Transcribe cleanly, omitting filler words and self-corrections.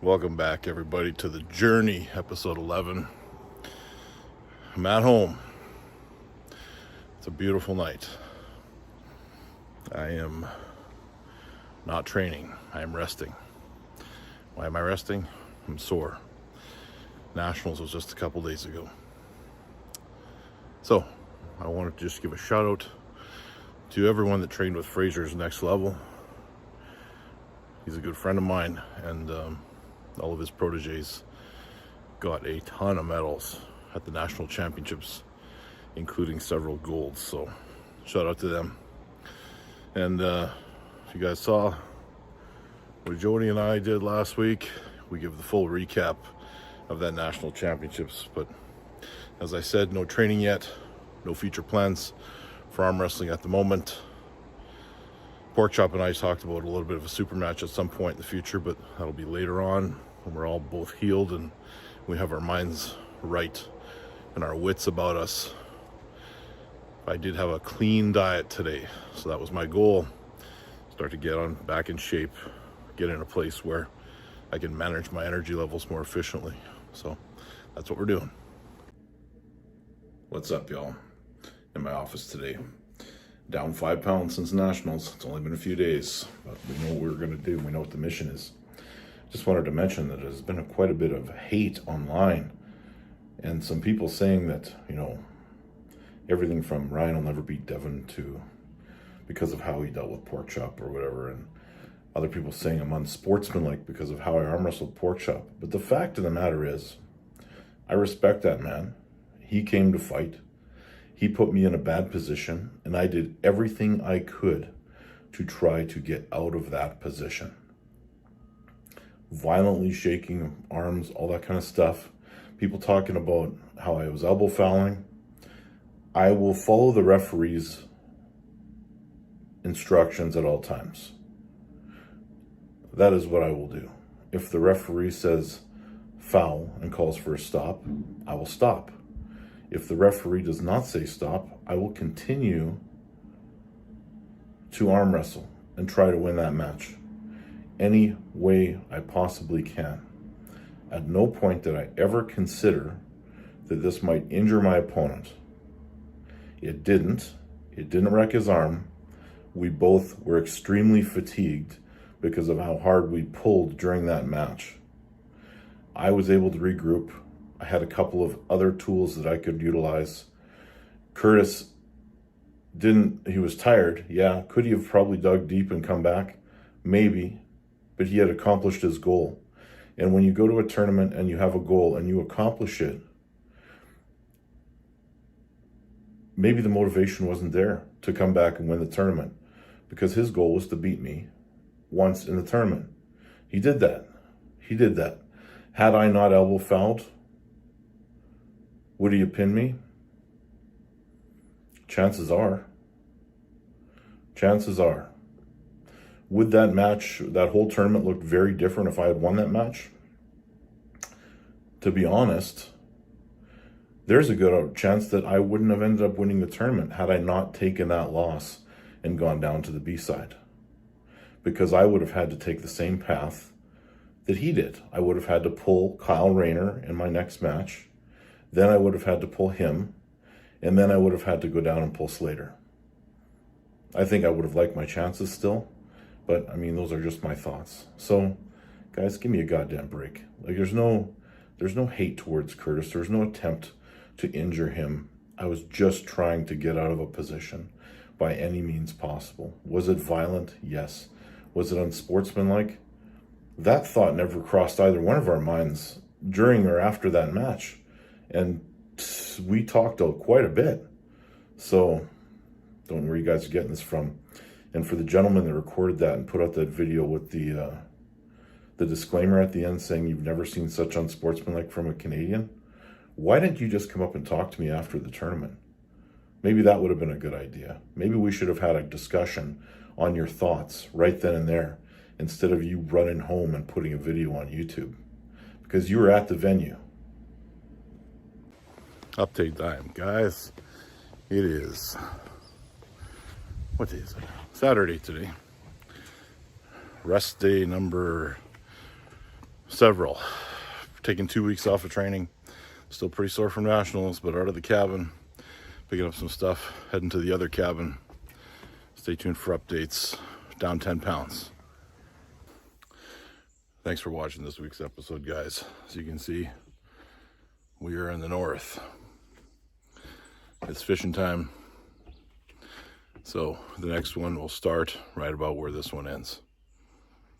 Welcome back, everybody, to The Journey, episode 11. I'm at home. It's a beautiful night. I am not training. I am resting. Why am I resting? I'm sore. Nationals was just a couple days ago. So, I wanted to just give a shout out to everyone that trained with Fraser's Next Level. He's a good friend of mine, and all of his proteges got a ton of medals at the national championships, including several golds. So shout out to them. And if you guys saw what Jody and I did last week, we give the full recap of that national championships. But as I said, no training yet, no future plans for arm wrestling at the moment. Porkchop and I talked about a little bit of a super match at some point in the future, but that'll be later on when we're all both healed and we have our minds right and our wits about us. I did have a clean diet today, so that was my goal. Start to get on back in shape, get in a place where I can manage my energy levels more efficiently. So that's what we're doing. What's up, y'all? In my office today. Down 5 pounds since nationals. It's only been a few days, but we know what we're going to do. We know what the mission is. Just wanted to mention that there's been quite a bit of hate online, and some people saying that, everything from Ryan will never beat Devin to because of how he dealt with Porkchop or whatever, and other people saying I'm unsportsmanlike because of how I arm wrestled Porkchop. But the fact of the matter is, I respect that man. He came to fight. He put me in a bad position, and I did everything I could to try to get out of that position. Violently shaking arms, all that kind of stuff. People talking about how I was elbow fouling. I will follow the referee's instructions at all times. That is what I will do. If the referee says foul and calls for a stop, I will stop. If the referee does not say stop, I will continue to arm wrestle and try to win that match any way I possibly can. At no point did I ever consider that this might injure my opponent. It didn't. It didn't wreck his arm. We both were extremely fatigued because of how hard we pulled during that match. I was able to regroup. I had a couple of other tools that I could utilize. Curtis didn't, he was tired. Yeah, could he have probably dug deep and come back? Maybe, but he had accomplished his goal. And when you go to a tournament and you have a goal and you accomplish it, maybe the motivation wasn't there to come back and win the tournament, because his goal was to beat me once in the tournament. He did that. He did that. Had I not elbow fouled, would he have pinned me? Chances are. Chances are. Would that match, that whole tournament, look very different if I had won that match? To be honest, there's a good chance that I wouldn't have ended up winning the tournament had I not taken that loss and gone down to the B-side. Because I would have had to take the same path that he did. I would have had to pull Kyle Rayner in my next match. Then I would have had to pull him, and then I would have had to go down and pull Slater. I think I would have liked my chances still, but I mean, those are just my thoughts. So, guys, give me a goddamn break. Like, there's no hate towards Curtis. There's no attempt to injure him. I was just trying to get out of a position by any means possible. Was it violent? Yes. Was it unsportsmanlike? That thought never crossed either one of our minds during or after that match. And we talked quite a bit. So don't know where you guys are getting this from. And for the gentleman that recorded that and put out that video with the disclaimer at the end saying you've never seen such unsportsmanlike from a Canadian, why didn't you just come up and talk to me after the tournament? Maybe that would have been a good idea. Maybe we should have had a discussion on your thoughts right then and there, instead of you running home and putting a video on YouTube, because you were at the venue. Update time, guys. It is, what day is it? Saturday today. Rest day number Several. Taking 2 weeks off of training. Still pretty sore from nationals, but out of the cabin, picking up some stuff, heading to the other cabin. Stay tuned for updates. Down 10 pounds. Thanks for watching this week's episode, guys. As you can see, we are in the north. It's fishing time. So the next one will start right about where this one ends.